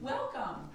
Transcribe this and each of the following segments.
Welcome.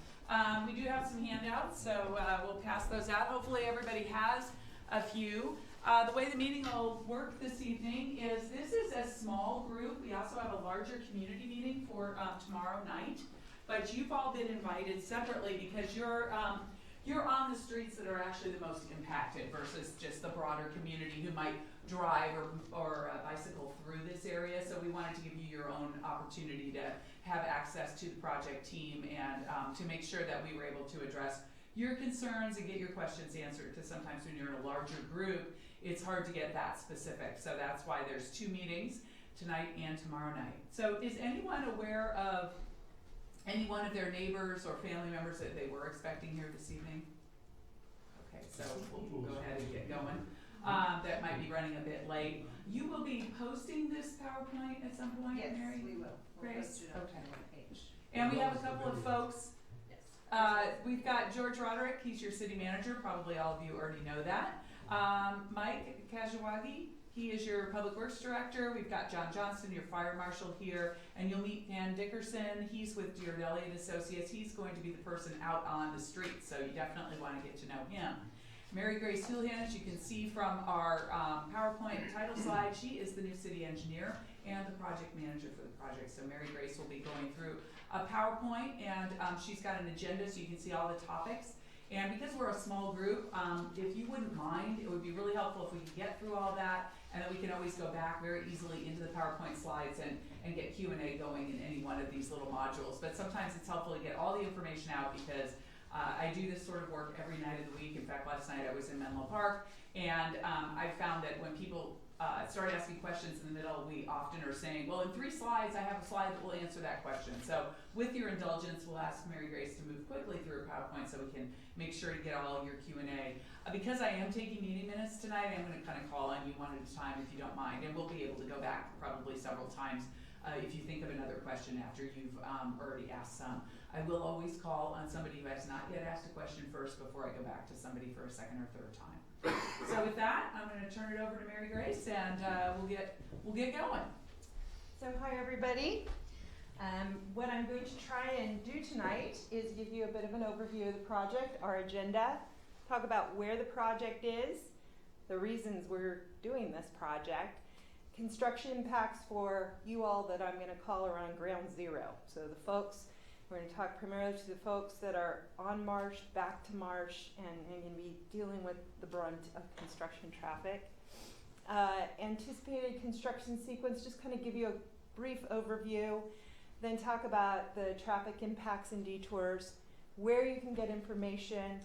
We do have some handouts, so we'll pass those out. Hopefully everybody has a few. The way the meeting will work this evening is this is a small group. We also have a larger community meeting for tomorrow night, but you've all been invited separately because you're on the streets that are actually the most impacted versus just the broader community who might drive or bicycle through this area. So we wanted to give you your own opportunity to have access to the project team and to make sure that we were able to address your concerns and get your questions answered, because sometimes when you're in a larger group, it's hard to get that specific. So that's why there's two meetings, tonight and tomorrow night. So is anyone aware of any one of their neighbors or family members that they were expecting here this evening? Okay, so we'll go ahead and get going. That might be running a bit late. You will be posting this PowerPoint at some point, yes, Mary? we will. We'll Grace? post it on Okay. the page. And we have a couple of folks. Yes. We've got George Roderick, he's your city manager. Probably all of you already know that. Mike Kajawagi, he is your public works director. We've got John Johnston, your fire marshal here, and you'll meet Dan Dickerson. He's with Giardelli and Associates. He's going to be the person out on the street, so you definitely want to get to know him. Mary Grace Houlihan, as you can see from our PowerPoint title slide, she is the new city engineer and the project manager for the project. So Mary Grace will be going through a PowerPoint, and she's got an agenda so you can see all the topics. And because we're a small group, if you wouldn't mind, it would be really helpful if we could get through all that, and then we can always go back very easily into the PowerPoint slides and get Q&A going in any one of these little modules. But sometimes it's helpful to get all the information out because I do this sort of work every night of the week. In fact, last night I was in Menlo Park, and I found that when people start asking questions in the middle, we often are saying, well, in 3 slides, I have a slide that will answer that question. So with your indulgence, we'll ask Mary Grace to move quickly through her PowerPoint so we can make sure to get all your Q&A. Because I am taking meeting minutes tonight, I'm going to kind of call on you one at a time if you don't mind, and we'll be able to go back probably several times if you think of another question after you've already asked some. I will always call on somebody who has not yet asked a question first before I go back to somebody for a second or third time. So with that, I'm going to turn it over to Mary Grace, and we'll get going. So hi everybody. What I'm going to try and do tonight is give you a bit of an overview of the project, our agenda, talk about where the project is, the reasons we're doing this project, construction impacts for you all that I'm going to call around ground zero. So the folks, we're going to talk primarily to the folks that are on Marsh, back to Marsh, and going to be dealing with the brunt of construction traffic. Anticipated construction sequence, just kind of give you a brief overview, then talk about the traffic impacts and detours, where you can get information,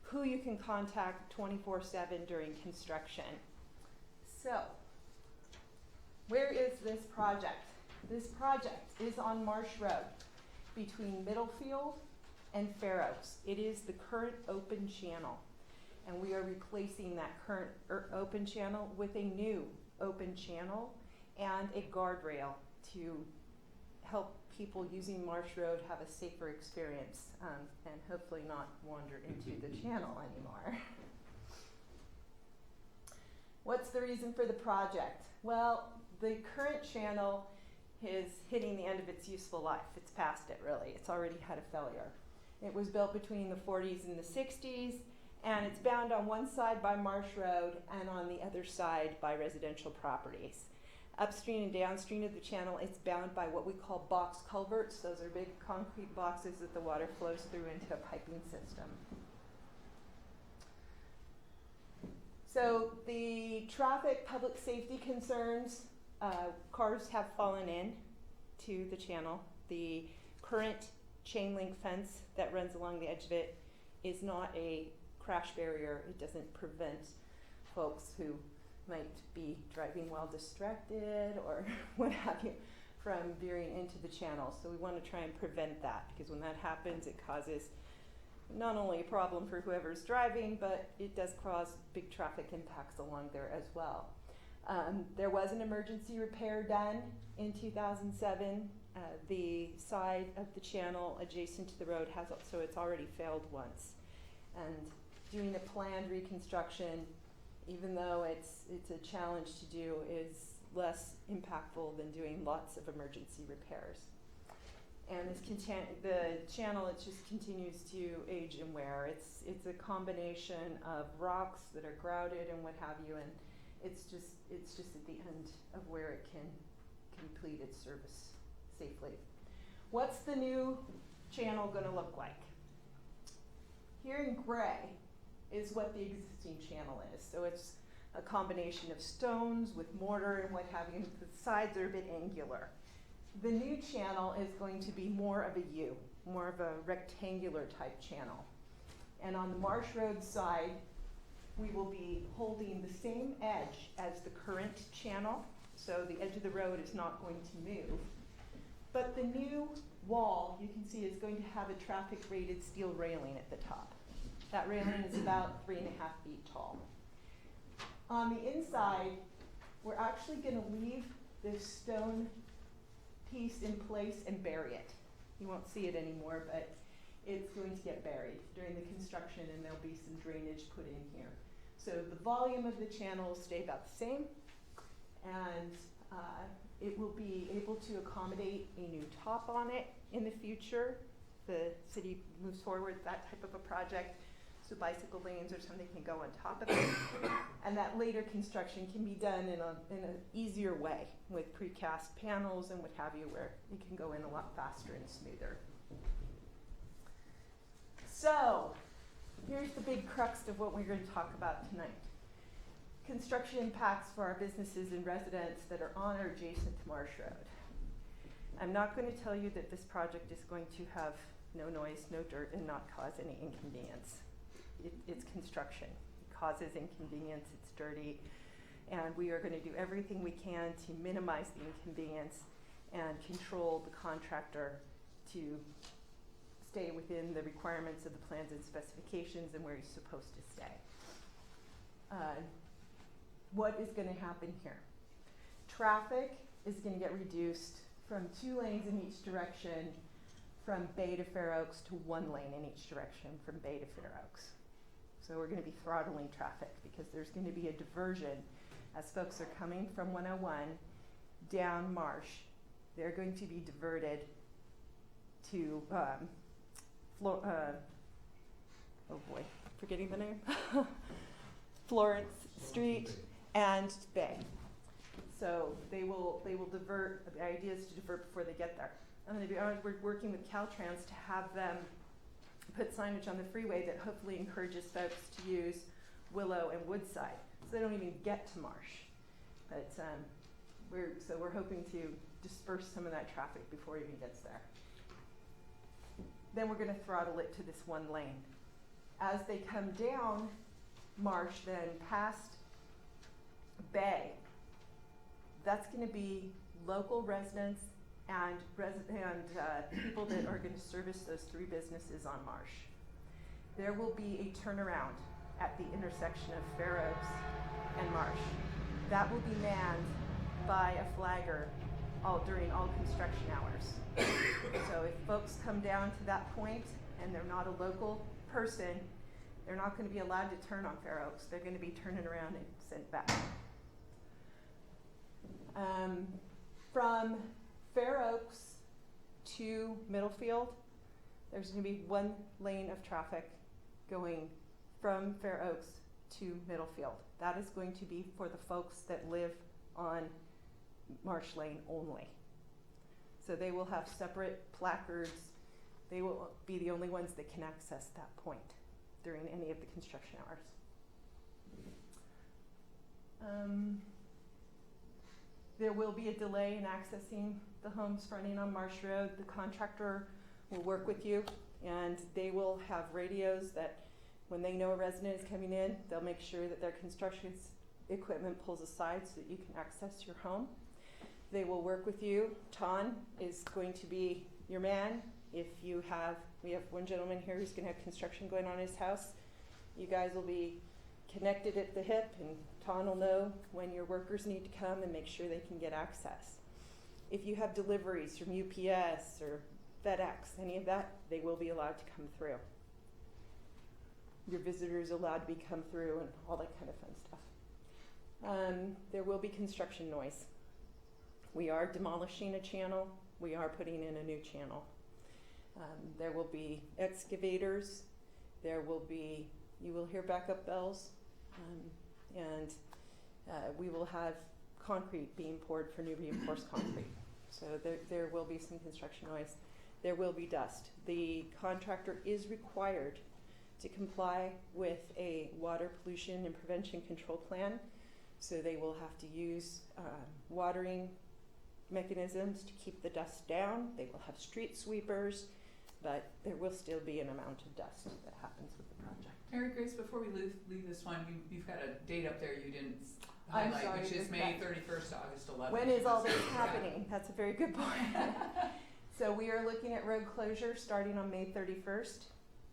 who you can contact 24/7 during construction. So, where is this project? This project is on Marsh Road between Middlefield and Fair Oaks. It is the current open channel, and we are replacing that current open channel with a new open channel and a guardrail to help people using Marsh Road have a safer experience and hopefully not wander into the channel anymore. What's the reason for the project? Well, the current channel is hitting the end of its useful life. It's past it, really. It's already had a failure. It was built between the 40s and the 60s, and it's bound on one side by Marsh Road and on the other side by residential properties. Upstream and downstream of the channel, it's bound by what we call box culverts. Those are big concrete boxes that the water flows through into a piping system. So the traffic public safety concerns, cars have fallen in to the channel. The current chain link fence that runs along the edge of it is not a crash barrier. It doesn't prevent folks who might be driving while distracted or what have you from veering into the channel. So we want to try and prevent that, because when that happens, it causes not only a problem for whoever's driving, but it does cause big traffic impacts along there as well. There was an emergency repair done in 2007. The side of the channel adjacent to the road has, so it's already failed once. And doing a planned reconstruction, even though it's a challenge to do, is less impactful than doing lots of emergency repairs. And the channel, it just continues to age and wear. It's a combination of rocks that are grouted and what have you, and it's just at the end of where it can complete its service safely. What's the new channel going to look like? Here in gray is what the existing channel is. So it's a combination of stones with mortar and what have you. The sides are a bit angular. The new channel is going to be more of a U, more of a rectangular type channel. And on the Marsh Road side, we will be holding the same edge as the current channel. So the edge of the road is not going to move. But the new wall, you can see, is going to have a traffic rated steel railing at the top. That railing is about 3.5 feet tall. On the inside, we're actually going to leave this stone piece in place and bury it. You won't see it anymore, but it's going to get buried during the construction, and there'll be some drainage put in here. So the volume of the channel will stay about the same, and it will be able to accommodate a new top on it in the future. The city moves forward with that type of a project, so bicycle lanes or something can go on top of it. And that later construction can be done in an easier way with precast panels and what have you, where it can go in a lot faster and smoother. So here's the big crux of what we're going to talk about tonight. Construction impacts for our businesses and residents that are on or adjacent to Marsh Road. I'm not going to tell you that this project is going to have no noise, no dirt, and not cause any inconvenience. It's construction. It causes inconvenience, it's dirty, and we are going to do everything we can to minimize the inconvenience and control the contractor to stay within the requirements of the plans and specifications and where he's supposed to stay. What is going to happen here? Traffic is going to get reduced from 2 lanes in each direction from Bay to Fair Oaks to 1 lane in each direction from Bay to Fair Oaks. So we're going to be throttling traffic because there's going to be a diversion as folks are coming from 101 down Marsh. They're going to be diverted to forgetting the name, Florence Street and Bay. So they will divert. The idea is to divert before they get there. We're working with Caltrans to have them put signage on the freeway that hopefully encourages folks to use Willow and Woodside, so they don't even get to Marsh. But we're hoping to disperse some of that traffic before it even gets there. Then we're going to throttle it to this 1 lane. As they come down Marsh, then past Bay, that's going to be local residents and people that are going to service those 3 businesses on Marsh. There will be a turnaround at the intersection of Fair Oaks and Marsh. That will be manned by a flagger during all construction hours. So if folks come down to that point and they're not a local person, they're not going to be allowed to turn on Fair Oaks. They're going to be turning around and sent back. From Fair Oaks to Middlefield, there's going to be 1 lane of traffic going from Fair Oaks to Middlefield. That is going to be for the folks that live on Marsh Lane only. So they will have separate placards. They will be the only ones that can access that point during any of the construction hours. There will be a delay in accessing the homes fronting on Marsh Road. The contractor will work with you, and they will have radios that when they know a resident is coming in, they'll make sure that their construction equipment pulls aside so that you can access your home. They will work with you. Ton is going to be your man. We have one gentleman here who's going to have construction going on in his house. You guys will be connected at the hip, and Ton will know when your workers need to come and make sure they can get access. If you have deliveries from UPS or FedEx, any of that, they will be allowed to come through. Your visitors are allowed to come through and all that kind of fun stuff. There will be construction noise. We are demolishing a channel. We are putting in a new channel There will be excavators, you will hear backup bells, and we will have concrete being poured for new reinforced concrete. So there will be some construction noise. There will be dust. The contractor is required to comply with a water pollution and prevention control plan. So they will have to use watering mechanisms to keep the dust down. They will have street sweepers, but there will still be an amount of dust that happens with the project. Mary Grace, before we leave this one, you've got a date up there you didn't I'm highlight, sorry, which is just May that. 31st to August 11th. When is all this happening? That's a very good point. So we are looking at road closure starting on May 31st,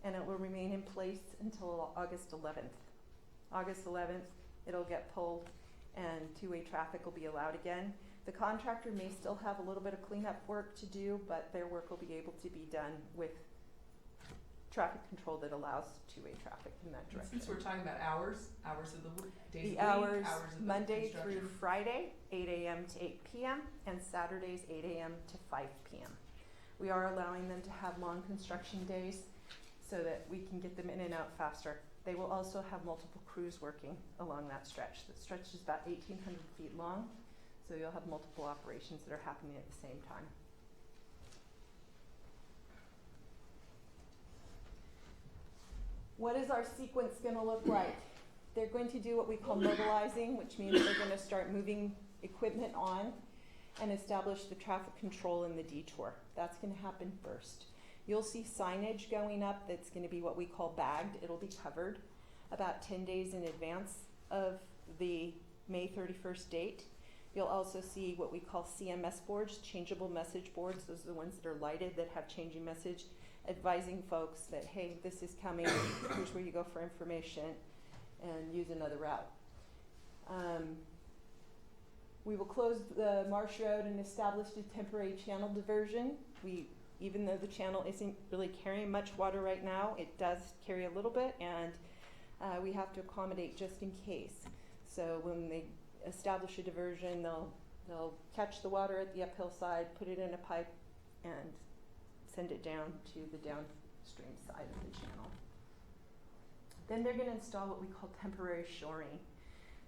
and it will remain in place until August 11th. August 11th, it'll get pulled and two-way traffic will be allowed again. The contractor may still have a little bit of cleanup work to do, but their work will be able to be done with traffic control that allows two-way traffic in that direction. Since we're talking about hours of the week, days The of the hours, week, hours of the Monday construction. through Friday, 8 a.m. to 8 p.m., and Saturdays, 8 a.m. to 5 p.m. We are allowing them to have long construction days so that we can get them in and out faster. They will also have multiple crews working along that stretch. The stretch is about 1,800 feet long, so you'll have multiple operations that are happening at the same time. What is our sequence going to look like? They're going to do what we call mobilizing, which means they're going to start moving equipment on and establish the traffic control in the detour. That's going to happen first. You'll see signage going up that's going to be what we call bagged. It'll be covered about 10 days in advance of the May 31st date. You'll also see what we call CMS boards, changeable message boards. Those are the ones that are lighted that have changing message, advising folks that, hey, this is coming, here's where you go for information, and use another route. We will close the Marsh Road and establish a temporary channel diversion. Even though the channel isn't really carrying much water right now, it does carry a little bit, and we have to accommodate just in case. So when they establish a diversion, they'll catch the water at the uphill side, put it in a pipe, and send it down to the downstream side of the channel. Then they're going to install what we call temporary shoring.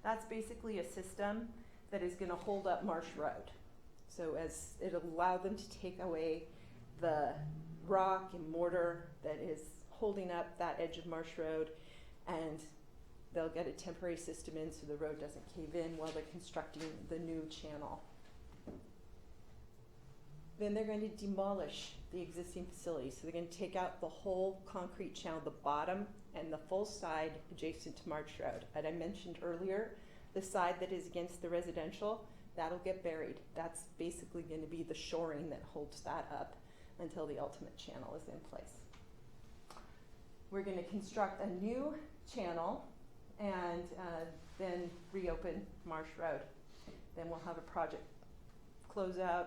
That's basically a system that is going to hold up Marsh Road. So as it'll allow them to take away the rock and mortar that is holding up that edge of Marsh Road, and they'll get a temporary system in so the road doesn't cave in while they're constructing the new channel. Then they're going to demolish the existing facility. So they're going to take out the whole concrete channel, the bottom and the full side adjacent to Marsh Road. And I mentioned earlier, the side that is against the residential, that'll get buried. That's basically going to be the shoring that holds that up until the ultimate channel is in place. We're going to construct a new channel and then reopen Marsh Road. Then we'll have a project closeout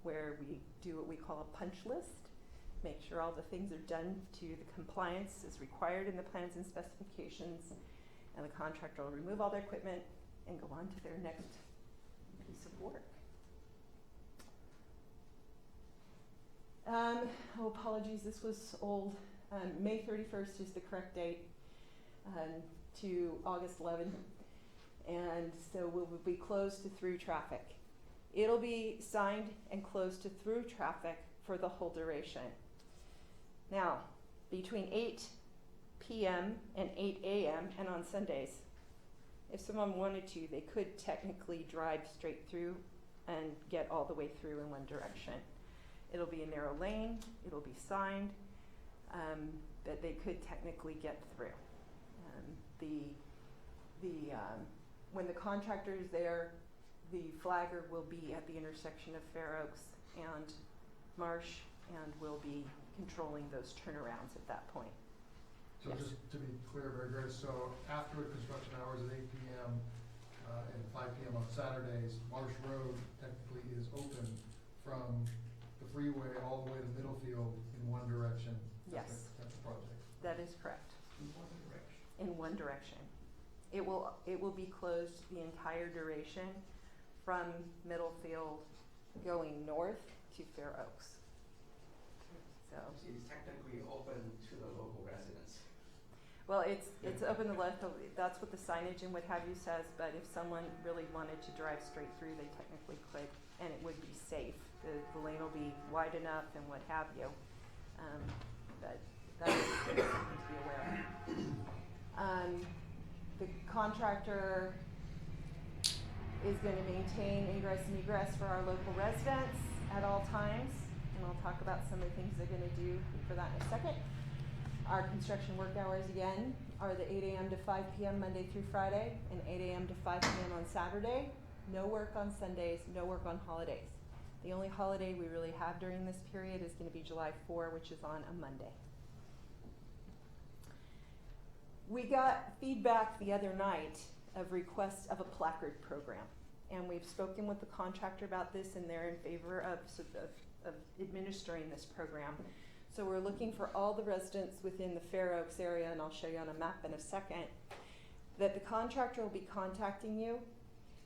where we do what we call a punch list, make sure all the things are done to the compliance as required in the plans and specifications, and the contractor will remove all their equipment and go on to their next piece of work. Oh, apologies, this was old. May 31st is the correct date to August 11th, and so we'll be closed to through traffic. It'll be signed and closed to through traffic for the whole duration. Now, between 8 p.m. and 8 a.m. and on Sundays, if someone wanted to, they could technically drive straight through and get all the way through in one direction. It'll be a narrow lane, it'll be signed, but they could technically get through. When the contractor is there, the flagger will be at the intersection of Fair Oaks and Marsh and will be controlling those turnarounds at that point. So Yes. just to be clear, very good, so after construction hours at 8 p.m. And 5 p.m. on Saturdays, Marsh Road technically is open from the freeway all the way to Middlefield in one direction. Yes. That's the project. That is correct. In one direction. In one direction. It will be closed the entire duration from Middlefield going north to Fair Oaks. So, It's technically open to the local residents. well, it's open to left, that's what the signage and what have you says, but if someone really wanted to drive straight through, they technically could, and it would be safe. The lane will be wide enough and what have you. But that is something to be aware of. The contractor is going to maintain ingress and egress for our local residents at all times, and I'll talk about some of the things they're going to do for that in a second. Our construction work hours again are the 8 a.m. to 5 p.m. Monday through Friday, and 8 a.m. to 5 p.m. on Saturday. No work on Sundays, no work on holidays. The only holiday we really have during this period is going to be July 4, which is on a Monday. We got feedback the other night of requests of a placard program, and we've spoken with the contractor about this, and they're in favor of administering this program. So we're looking for all the residents within the Fair Oaks area, and I'll show you on a map in a second, that the contractor will be contacting you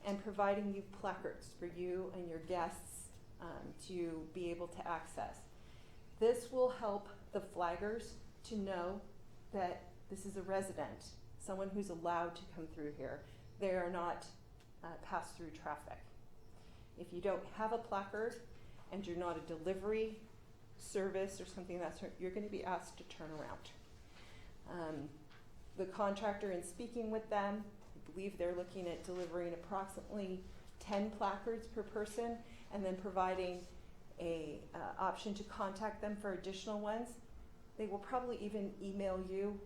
and providing you placards for you and your guests to be able to access. This will help the flaggers to know that this is a resident, someone who's allowed to come through here. They are not pass-through traffic. If you don't have a placard and you're not a delivery service or something of that sort, you're going to be asked to turn around. The contractor, in speaking with them, I believe they're looking at delivering approximately 10 placards per person, and then providing a option to contact them for additional ones. They will probably even email you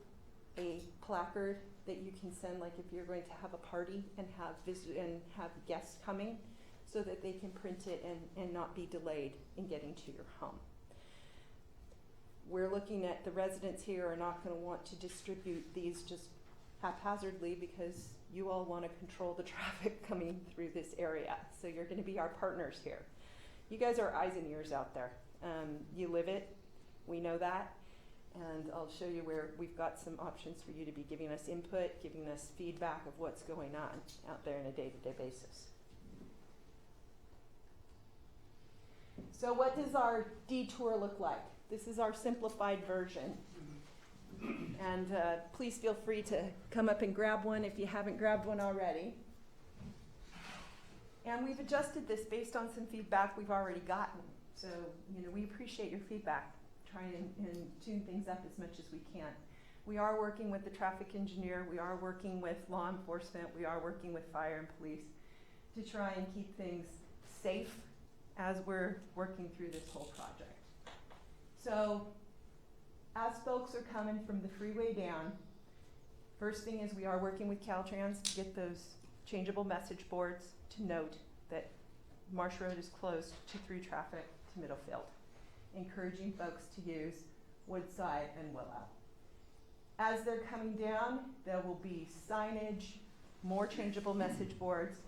a placard that you can send, like if you're going to have a party and have guests coming, so that they can print it and not be delayed in getting to your home. We're looking at the residents here are not going to want to distribute these just haphazardly, because you all want to control the traffic coming through this area. So you're going to be our partners here. You guys are eyes and ears out there. You live it. We know that. And I'll show you where we've got some options for you to be giving us input, giving us feedback of what's going on out there on a day-to-day basis. So what does our detour look like? This is our simplified version. And please feel free to come up and grab one if you haven't grabbed one already. And we've adjusted this based on some feedback we've already gotten. So, we appreciate your feedback. Try and tune things up as much as we can. We are working with the traffic engineer. We are working with law enforcement. We are working with fire and police to try and keep things safe as we're working through this whole project. So, as folks are coming from the freeway down, first thing is we are working with Caltrans to get those changeable message boards to note that Marsh Road is closed to through traffic to Middlefield, encouraging folks to use Woodside and Willow. As they're coming down, there will be signage, more changeable message boards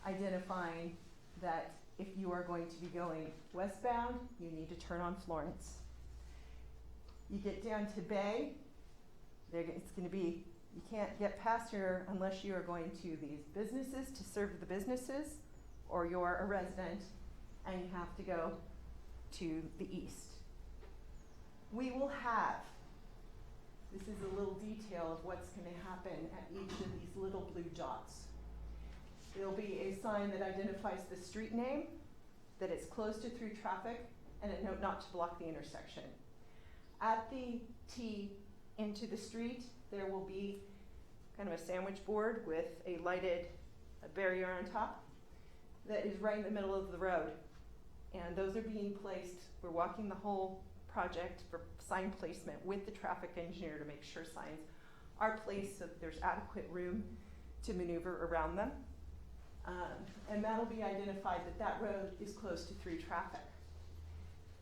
identifying that if you are going to be going westbound, you need to turn on Florence. You get down to Bay, it's going to be, you can't get past here unless you are going to these businesses to serve the businesses, or you're a resident and you have to go to the east. We will have, this is a little detail of what's going to happen at each of these little blue dots. There'll be a sign that identifies the street name, that it's closed to through traffic, and a note not to block the intersection. At the T into the street, there will be kind of a sandwich board with a lighted barrier on top that is right in the middle of the road. And those are being placed, we're walking the whole project for sign placement with the traffic engineer to make sure signs are placed so that there's adequate room to maneuver around them. And that'll be identified that that road is closed to through traffic.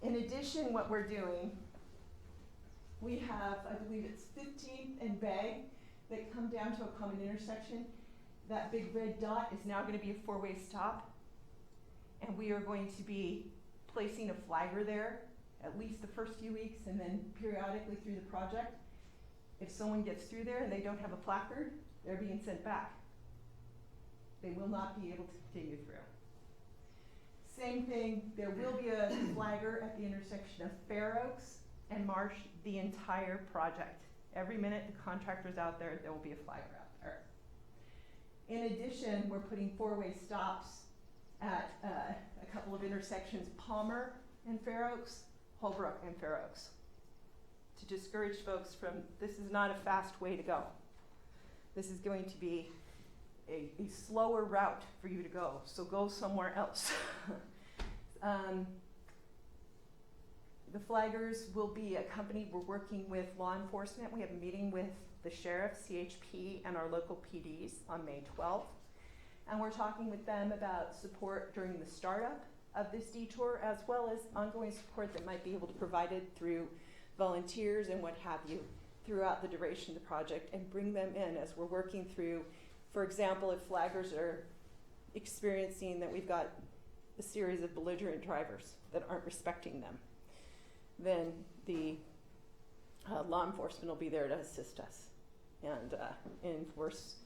In addition, what we're doing, we have, I believe it's 15th and Bay that come down to a common intersection. That big red dot is now going to be a four-way stop. And we are going to be placing a flagger there at least the first few weeks, and then periodically through the project. If someone gets through there and they don't have a placard, they're being sent back. They will not be able to continue through. Same thing, there will be a flagger at the intersection of Fair Oaks and Marsh the entire project. Every minute the contractor's out there, there will be a flagger out there. In addition, we're putting four-way stops at a couple of intersections, Palmer and Fair Oaks, Holbrook and Fair Oaks, to discourage folks from, this is not a fast way to go. This is going to be a slower route for you to go, so go somewhere else. The flaggers will be accompanied, we're working with law enforcement. We have a meeting with the sheriff, CHP, and our local PDs on May 12th. And we're talking with them about support during the startup of this detour, as well as ongoing support that might be able to be provided through volunteers and what have you throughout the duration of the project, and bring them in as we're working through. For example, if flaggers are experiencing that we've got a series of belligerent drivers that aren't respecting them, then the law enforcement will be there to assist us and enforce.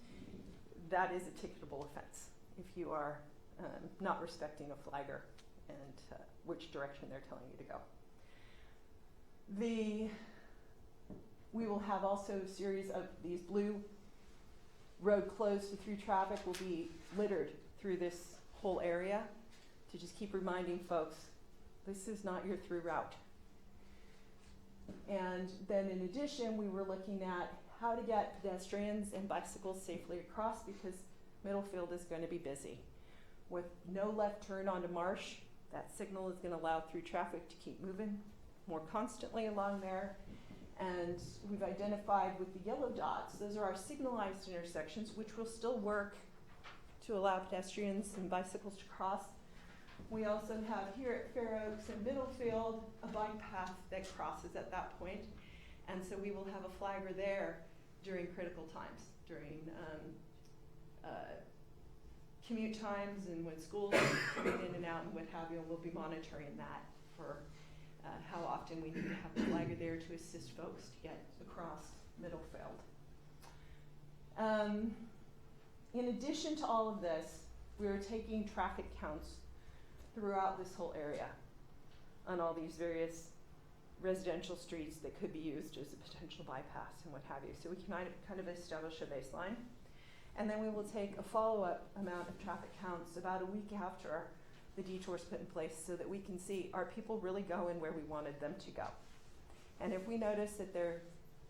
That is a ticketable offense if you are not respecting a flagger and which direction they're telling you to go. We will have also a series of these blue road closed to through traffic will be littered through this whole area to just keep reminding folks, this is not your through route. And then in addition, we were looking at how to get pedestrians and bicycles safely across, because Middlefield is going to be busy. With no left turn onto Marsh, that signal is going to allow through traffic to keep moving more constantly along there. And we've identified with the yellow dots, those are our signalized intersections, which will still work to allow pedestrians and bicycles to cross. We also have here at Fair Oaks and Middlefield a bike path that crosses at that point. And so we will have a flagger there during critical times, during commute times and when schools are coming in and out and what have you, and we'll be monitoring that for how often we need to have the flagger there to assist folks to get across Middlefield. In addition to all of this, we are taking traffic counts throughout this whole area on all these various residential streets that could be used as a potential bypass and what have you. So we can kind of establish a baseline. And then we will take a follow-up amount of traffic counts about a week after the detour's put in place, so that we can see, are people really going where we wanted them to go? And if we notice that they're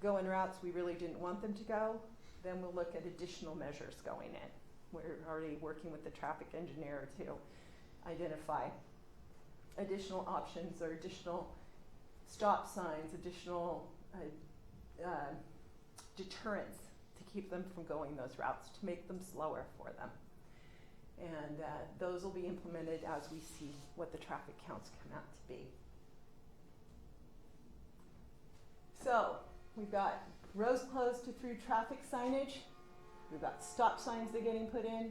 going routes we really didn't want them to go, then we'll look at additional measures going in. We're already working with the traffic engineer to identify additional options or additional stop signs, additional deterrents to keep them from going those routes, to make them slower for them. And those will be implemented as we see what the traffic counts come out to be. So we've got roads closed to through traffic signage. We've got stop signs that are getting put in.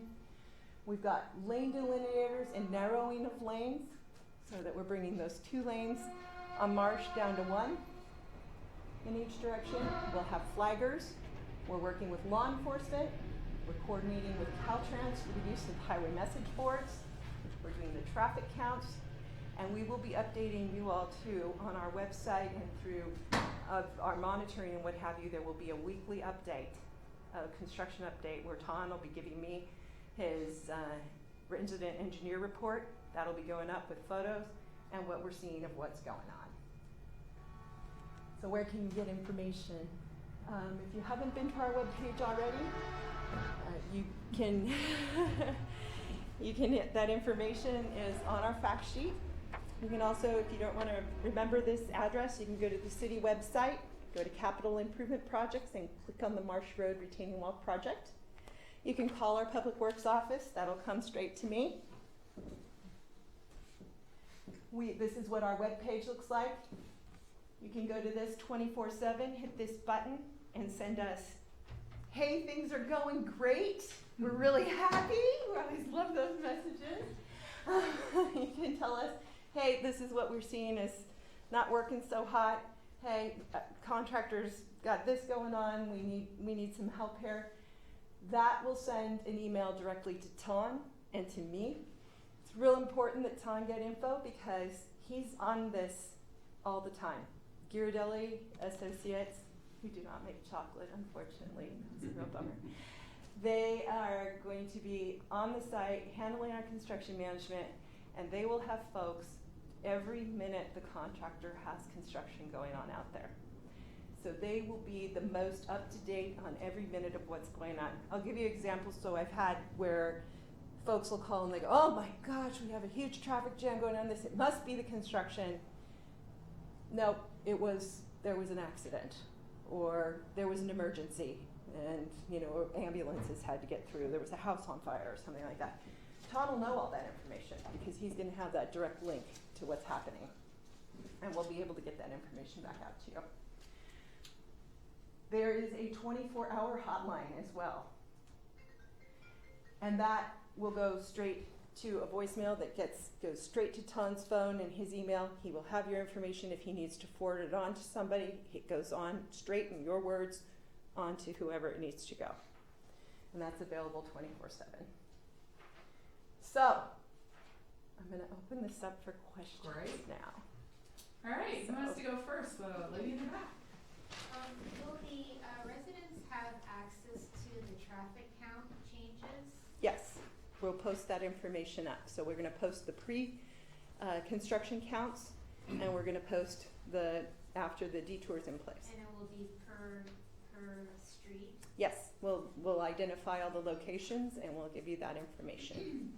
We've got lane delineators and narrowing of lanes, so that we're bringing those 2 lanes on Marsh down to 1 in each direction. We'll have flaggers. We're working with law enforcement. We're coordinating with Caltrans for the use of highway message boards. We're doing the traffic counts. And we will be updating you all too on our website and through our monitoring and what have you. There will be a weekly update, a construction update, where Ton will be giving me his resident engineer report. That'll be going up with photos and what we're seeing of what's going on. So where can you get information? If you haven't been to our webpage already, you can you can hit that information is on our fact sheet. You can also, if you don't want to remember this address, you can go to the city website, go to Capital Improvement Projects, and click on the Marsh Road Retaining Wall Project. You can call our Public Works office. That'll come straight to me. This is what our webpage looks like. You can go to this 24/7, hit this button, and send us, hey, things are going great. We're really happy. We always love those messages. You can tell us, hey, this is what we're seeing is not working so hot. Hey, contractors got this going on. We need some help here. That will send an email directly to Ton and to me. It's real important that Ton get info because he's on this all the time. Ghirardelli Associates, who do not make chocolate, unfortunately. It's a real bummer. They are going to be on the site handling our construction management, and they will have folks every minute the contractor has construction going on out there. So they will be the most up to date on every minute of what's going on. I'll give you examples. So I've had where folks will call and they go, oh my gosh, we have a huge traffic jam going on this. It must be the construction. No, there was an accident, or there was an emergency, and or ambulances had to get through. There was a house on fire or something like that. Todd will know all that information because he's going to have that direct link to what's happening, and we'll be able to get that information back out to you. There is a 24-hour hotline as well, and that will go straight to a voicemail that goes straight to Ton's phone and his email. He will have your information. If he needs to forward it on to somebody, it goes on straight in your words on to whoever it needs to go. And that's available 24/7. So, I'm going to open this up for questions now. All right, who wants to go first? The lady in the back. Will the residents have access to the traffic count changes? Yes, we'll post that information up. So we're going to post the pre-construction counts, and we're going to post after the detours in place. And it will be per street? Yes, we'll identify all the locations, and we'll give you that information.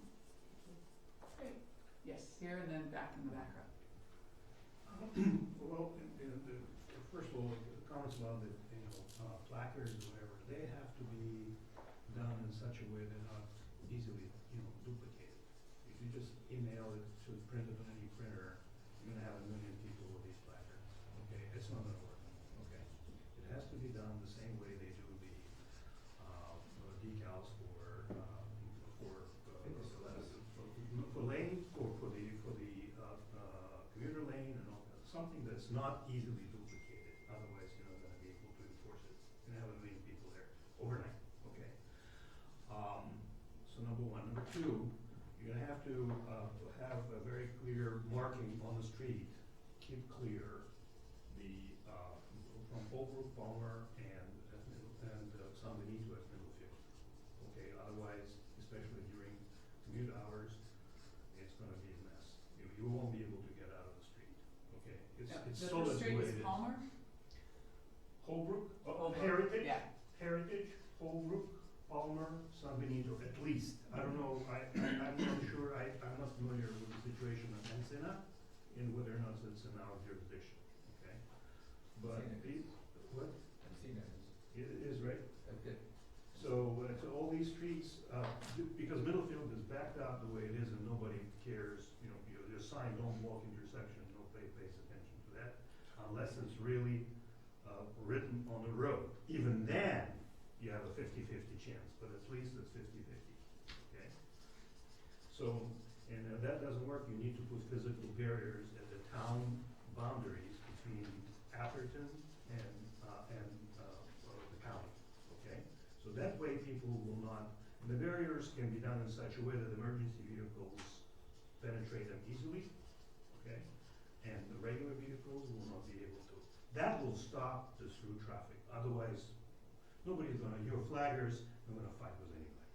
Great. Yes, here and then back in the back row. Well, first of all, the comments about the placards or whatever, they have to be done in such a way they're not easily duplicated. If you just email it to print it on any printer, you're gonna have a million people with these placards. Okay, it's not gonna work. Okay, it has to be done the same way they do the decals for lane for the commuter lane and all that. Something that's not easily duplicated. Otherwise, you're not going to be able to enforce it. You're going to have a million people there overnight. Okay. So number one. Number two, you're going to have have a very clear marking on the street. Keep clear the from Holbrook, Palmer, and San Benito at Middlefield. Okay. Otherwise, especially during commute hours, it's going to be a mess. You won't be able to get out of the street. Okay. It's The solid street the way is it is. Palmer? Holbrook, Holbrook, Heritage, yeah. Heritage, Holbrook, Palmer, San Benito, at least. I don't know, I'm not sure, I'm not familiar with the situation of Encina and whether or not it's in our jurisdiction, okay? But what? It is, right? Okay. So all these streets, because Middlefield is backed out the way it is and nobody cares, your sign, don't walk intersection, nobody pays attention to that, unless it's really written on the road. Even then, you have a 50-50 chance, but at least it's 50-50, okay? So, and if that doesn't work, you need to put physical barriers at the town boundaries between Atherton and the county, okay? So that way people will not, and the barriers can be done in such a way that emergency vehicles penetrate them easily, okay? And the regular vehicles will not be able to. That will stop the through traffic. Otherwise, nobody's gonna, your flaggers are gonna fight with anybody,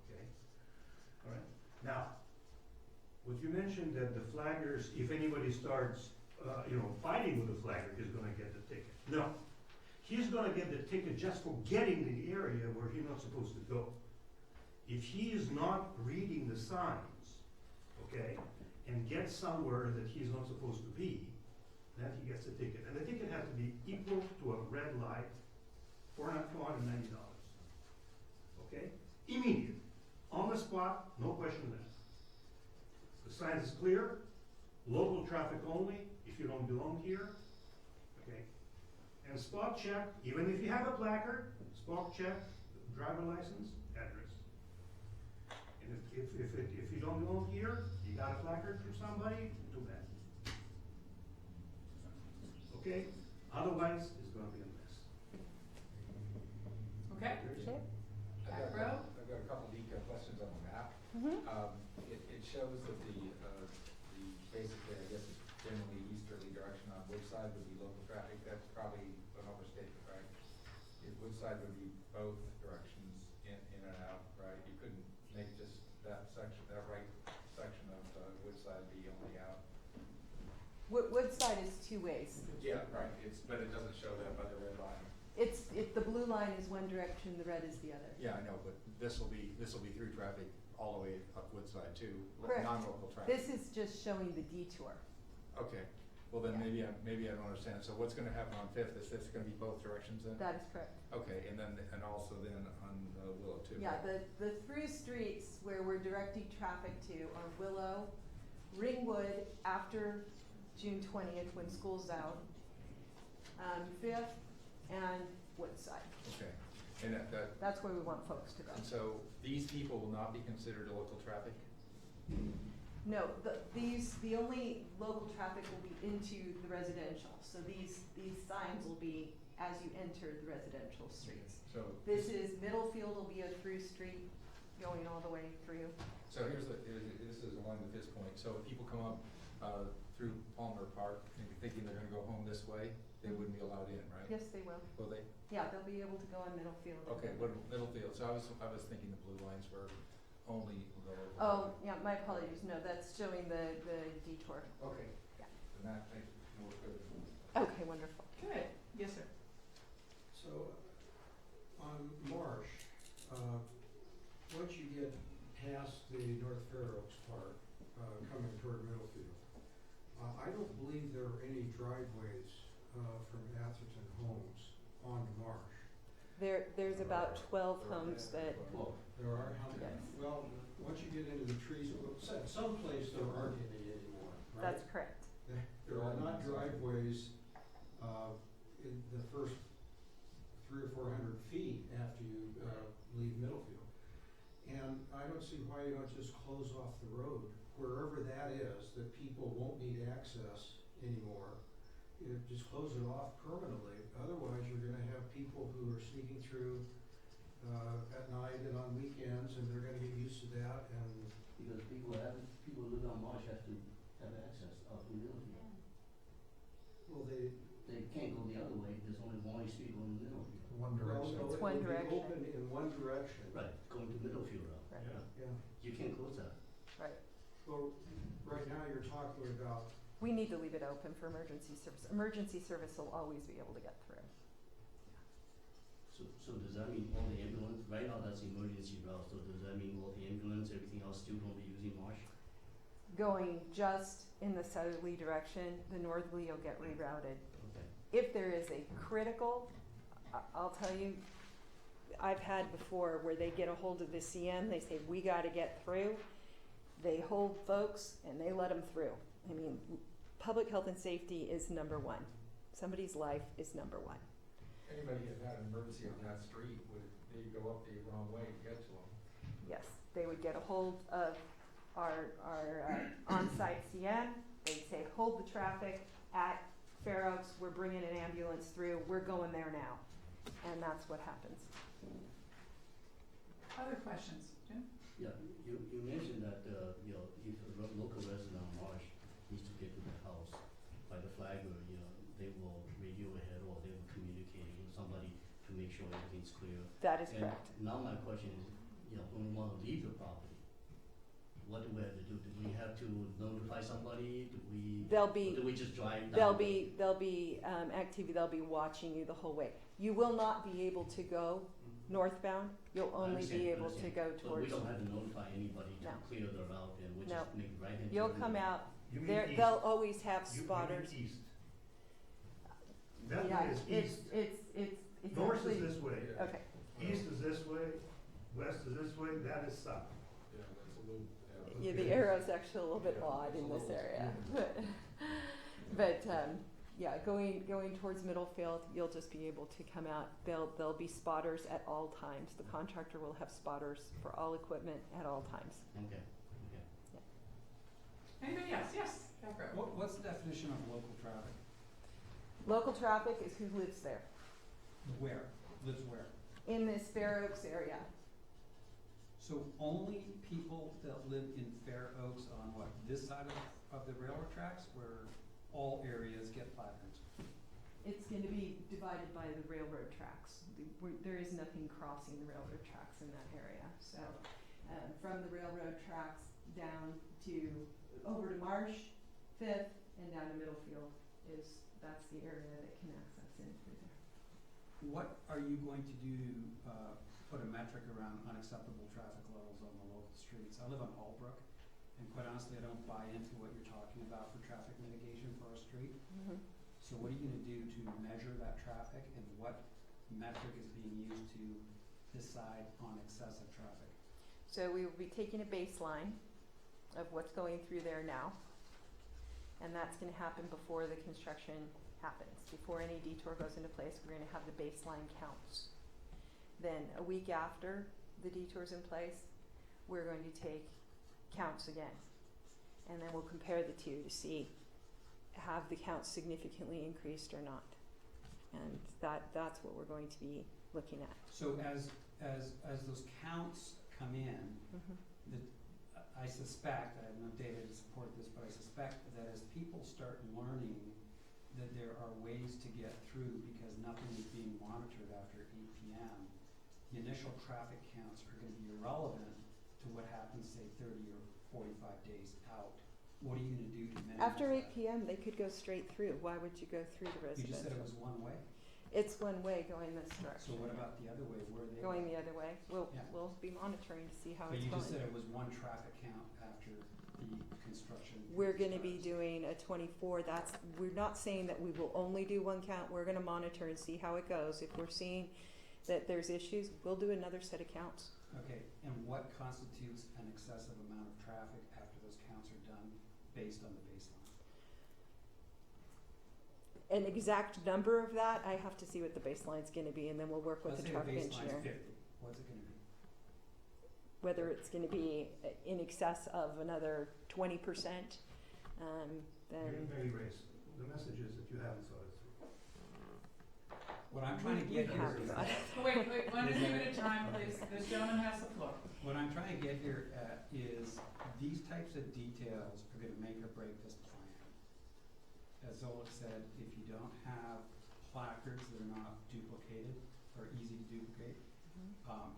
okay? All right, now, what you mentioned that the flaggers, if anybody starts, fighting with the flagger, is gonna get the ticket. No, he's gonna get the ticket just for getting to the area where he's not supposed to go. If he is not reading the signs, okay, and gets somewhere that he's not supposed to be, then he gets a ticket. And the ticket has to be equal to a red light, $490. Okay? Immediate. On the spot, no question asked. The sign is clear, local traffic only, if you don't belong here. Okay? And spot check, even if you have a placard, spot check, driver license, address. And if you don't belong here, you got a placard from somebody, too bad. Okay? Otherwise, it's gonna be a mess. Okay. Sure. Back row? I've got a couple detailed questions on the map. Mm-hmm. It shows that the basically, I guess it's generally easterly direction on which side would be local traffic Woodside would be both directions in and out, right? You couldn't make just that section, that right section of Woodside be only out. Woodside is two ways. Yeah, right, but it doesn't show that by the red line. The blue line is one direction, the red is the other. Yeah, I know, but this will be through traffic all the way up Woodside too, Correct. non-local traffic. This is just showing the detour. Okay, well then Yeah. maybe I don't understand. So what's gonna happen on Fifth, is this gonna be both directions then? That is correct. Okay, and also then on Willow too? Yeah, the through streets where we're directing traffic to are Willow, Ringwood after June 20th when school's out, Fifth, and Woodside. Okay, and That's where we want folks to go. and so these people will not be considered local traffic? No, the only local traffic will be into the residential, so these signs will be as you enter the residential streets. So This is, Middlefield will be a through street going all the way through. So this is along with this point. So if people come up through Palmer Park and thinking they're gonna go home this way, they wouldn't be allowed in, right? Yes, they will. Will they? Yeah, they'll be able to go on Middlefield. Okay, what Middlefield? So I was thinking the blue lines were only the local. Oh, yeah, my apologies, no, that's showing the detour. Okay. Yeah. And that, I know we're good. Okay, wonderful. Good, yes, sir. So, on Marsh, once you get past the North Fair Oaks part, coming toward Middlefield, I don't believe there are any driveways from Atherton Homes onto Marsh. There's about 12 homes that, Well, there are, how many? Yes. Well, once you get into the trees, someplace there aren't any anymore, right? that's correct. There are not driveways in the first 300 or 400 feet after you leave Middlefield. And I don't see why you don't just close off the road, wherever that is, that people won't need access anymore. You just close it off permanently. Otherwise, you're gonna have people who are sneaking through at night and on weekends, and they're gonna get used to that, and Because people live on Marsh have to have access out to Middlefield. well, They can't go the other way, there's only one street going to Middlefield. One direction. no, It's it one will be direction. open in one direction. Right, going to Middlefield now. Right. Yeah. You can't close that. Right. Well, right now you're talking about, We need to leave it open for emergency service. Emergency service will always be able to get through. So does that mean all the ambulance, right now that's emergency route, so does that mean all the ambulance, everything else still gonna be using Marsh? Going just in the southerly direction, the northerly will get rerouted. Okay. If there is a critical, I'll tell you, I've had before where they get a hold of the CM, they say, we gotta get through. They hold folks and they let them through. I mean, public health and safety is number one. Somebody's life is number one. Anybody that had an emergency on that street, they go up the wrong way to get to them. Yes, they would get a hold of our on-site CM. They'd say, hold the traffic at Fair Oaks, we're bringing an ambulance through, we're going there now. And that's what happens. Other questions, Jim? Yeah, you mentioned that, if a local resident on Marsh needs to get to the house by the flagger, they will radio ahead or they will communicate with somebody to make sure everything's clear. That is And correct. now my question is, when we wanna leave the property, what do we have to do? Do we have to notify somebody? Do we? There'll be- Or do we just drive down? There'll be activity, they'll be watching you the whole way. You will not be able to go northbound, you'll only be able to go But we towards. don't have to notify anybody to No. clear the route and we No. just make right hand. You'll turn come and- out, You mean there, east. they'll always have You mean spotters. east. That Yeah, way is east. it's North actually, is this way. okay, East is this way, west is this way, that is south. Yeah, that's a little, yeah, the arrow's actually a little bit odd in this area, but, yeah, going towards Middlefield, you'll just be able to come out, there'll be spotters at all times. The contractor will have spotters for all equipment at all times. Okay. Anybody else? Yes, back row. What's the definition of local traffic? Local traffic is who lives there, Where? Lives where? in this Fair Oaks area. So only people that live in Fair Oaks on what, this side of the railroad tracks, where all areas get 500? It's gonna be divided by the railroad tracks. There is nothing crossing the railroad tracks in that area, so, from the railroad tracks down to, over to Marsh, Fifth, and down to Middlefield that's the area that can access in through there. What are you going to do to put a metric around unacceptable traffic levels on the local streets? I live on Holbrook, and quite honestly, I don't buy into what you're talking about for traffic mitigation for our street. Mm-hmm. So what are you gonna do to measure that traffic, and what metric is being used to decide on excessive traffic? So we will be taking a baseline of what's going through there now. And that's gonna happen before the construction happens. Before any detour goes into place, we're gonna have the baseline counts. Then a week after the detour's in place, we're going to take counts again. And then we'll compare the two to see, have the counts significantly increased or not. And that's what we're going to be looking at. So as those counts come in, Mm-hmm. I suspect, I have no data to support this, but I suspect that as people start learning that there are ways to get through because nothing is being monitored after 8 p.m., the initial traffic counts are going to be irrelevant to what happens, say, 30 or 45 days out. What are you going to do to minimize After 8 that? p.m., they could go straight through. Why would you go through the You just said it residential? was one way. It's one way going this direction. So what about the other way? Where are they Going the other way? We'll Yeah. be monitoring to see how But it's you going. just said it was one traffic count after the construction. We're gonna be starts. doing a 24, we're not saying that we will only do one count, we're gonna monitor and see how it goes. If we're seeing that there's issues, we'll do another set of counts. Okay, and what constitutes an excessive amount of traffic after those counts are done based on the baseline? An exact number of that, I have to see what the baseline's gonna be, and then we'll work with the traffic Let's say the engineer. baseline's 50, what's it gonna be? Whether it's gonna be in excess of another 20%, then, Mary Grace, the message is that you haven't thought it through. What I'm trying to we get here have is, thought. Wait, one at a time, please. This gentleman has the floor. what I'm trying to get here at is these types of details are gonna make or break this plan. As Zola said, if you don't have placards that are not duplicated or easy to duplicate,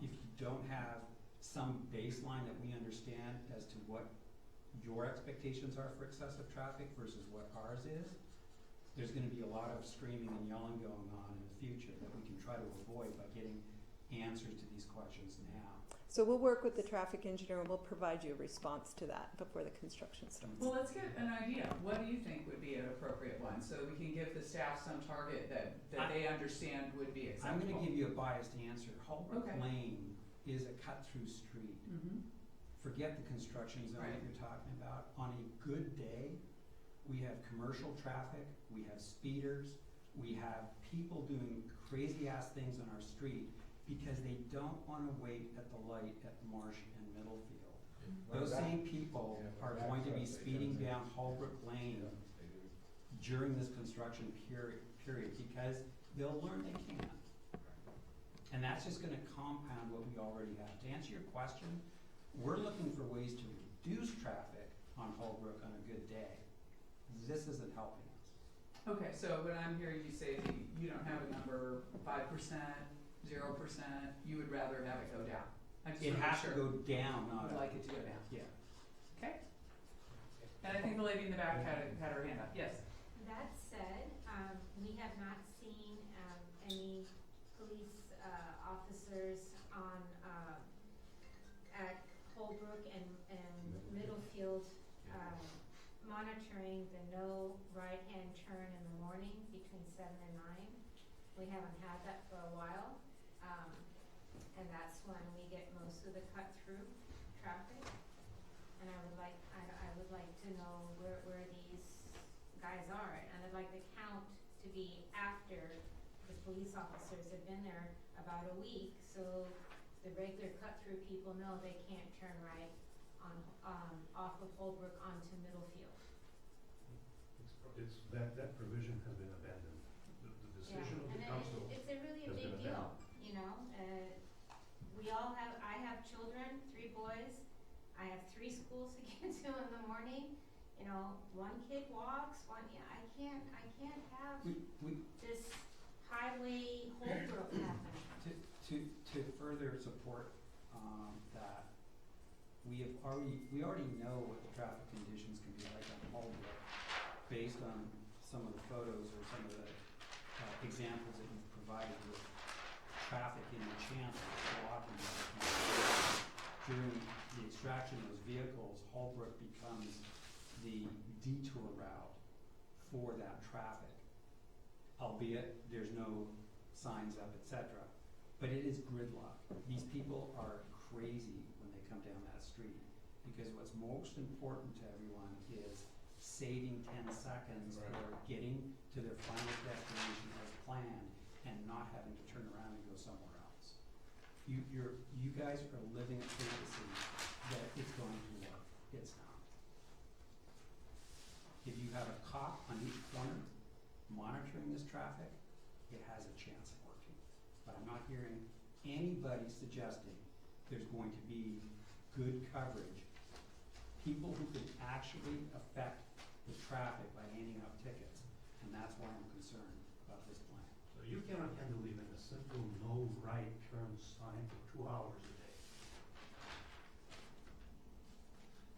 if you don't have some baseline that we understand as to what your expectations are for excessive traffic versus what ours is, there's gonna be a lot of screaming and yelling going on in the future that we can try to avoid by getting answers to these questions now. So we'll work with the traffic engineer and we'll provide you a response to that before the construction starts. Well, let's get an idea. What do you think would be an appropriate one, so we can give the staff some target that they understand would be I'm acceptable? gonna give you a biased answer. Holbrook Okay. Lane is a cut-through street. Mm-hmm. Forget the construction zone Right. that you're talking about. On a good day, we have commercial traffic, we have speeders, we have people doing crazy-ass things on our street because they don't wanna wait at the light at Marsh and Middlefield. Those same people are going to be speeding down Holbrook Lane during this construction period because they'll learn they can. And that's just gonna compound what we already have. To answer your question, we're looking for ways to reduce traffic on Holbrook on a good day. This isn't helping us. Okay, so when I'm hearing you say that you don't have a number, 5%, 0%, you would rather have it go down? I just It wanna make has to sure. go down, not Would up. like it to go down. Yeah. Okay. And I think the lady in the back had her hand up. Yes. That said, we have not seen, any police, officers on, at Holbrook and Middlefield, monitoring the no right-hand turn in the morning between 7 and 9. We haven't had that for a while, and that's when we get most of the cut-through traffic. And I would like to know where these guys are, and I'd like the count to be after the police officers have been there about a week, so the regular cut-through people know they can't turn right on, off of Holbrook onto Middlefield. It's, that provision has been abandoned. The decision of the council It's a really a has big been deal, abandoned. you know, I have children, 3 boys, I have 3 schools to get to in the morning, you know, one kid walks, I can't have We, this highway Holbrook happening. to further support, that, we already know what the traffic conditions can be like on Holbrook, based on some of the photos or some of the, examples that you've provided with traffic in the channel blocking the during the extraction of those vehicles, Holbrook becomes the detour route for that traffic. Albeit, there's no signs up, etc. But it is gridlock. These people are crazy when they come down that street, because what's most important to everyone is saving 10 seconds Right. for getting to their final destination as planned and not having to turn around and go somewhere else. You guys are living a fantasy that it's going to work. It's not. If you have a cop on each corner monitoring this traffic, it has a chance of working. But I'm not hearing anybody suggesting there's going to be good coverage. People who could actually affect the traffic by handing out tickets, and that's why I'm concerned about this plan. So you cannot handle even a simple no right turn sign for 2 hours a day.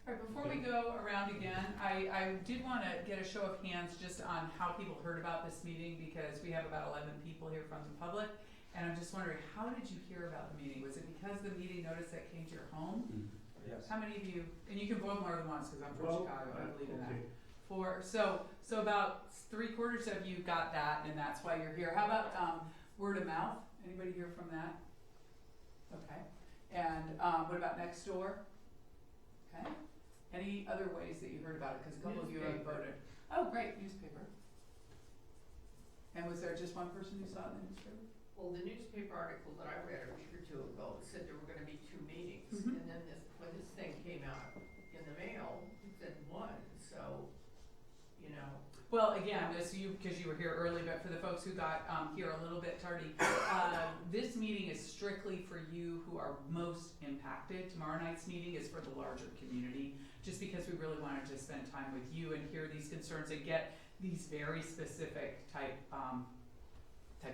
All right, before we go around again, I did want to get a show of hands just on how people heard about this meeting, because we have about 11 people here from the public, and I'm just wondering, how did you hear about the meeting? Was it because the meeting notice that came to your home? Yes. How many of you, and you can vote more than once, because I'm from Chicago, I believe in that. Okay. So about 3/4 of you got that, and that's why you're here. How about word of mouth? Anybody hear from that? Okay. And what about next door? Okay. Any other ways that you heard about it? Because a couple of you have voted. Oh, great, newspaper. And was there just one person who saw it in the newspaper? Well, the newspaper article that I read a week or two ago said there were gonna be 2 meetings, Mhm. and then when this thing came out in the mail, it said 1, so, you know. Well, again, because you were here early, but for the folks who got here a little bit tardy, this meeting is strictly for you who are most impacted. Tomorrow night's meeting is for the larger community, just because we really wanted to spend time with you and hear these concerns and get these very specific type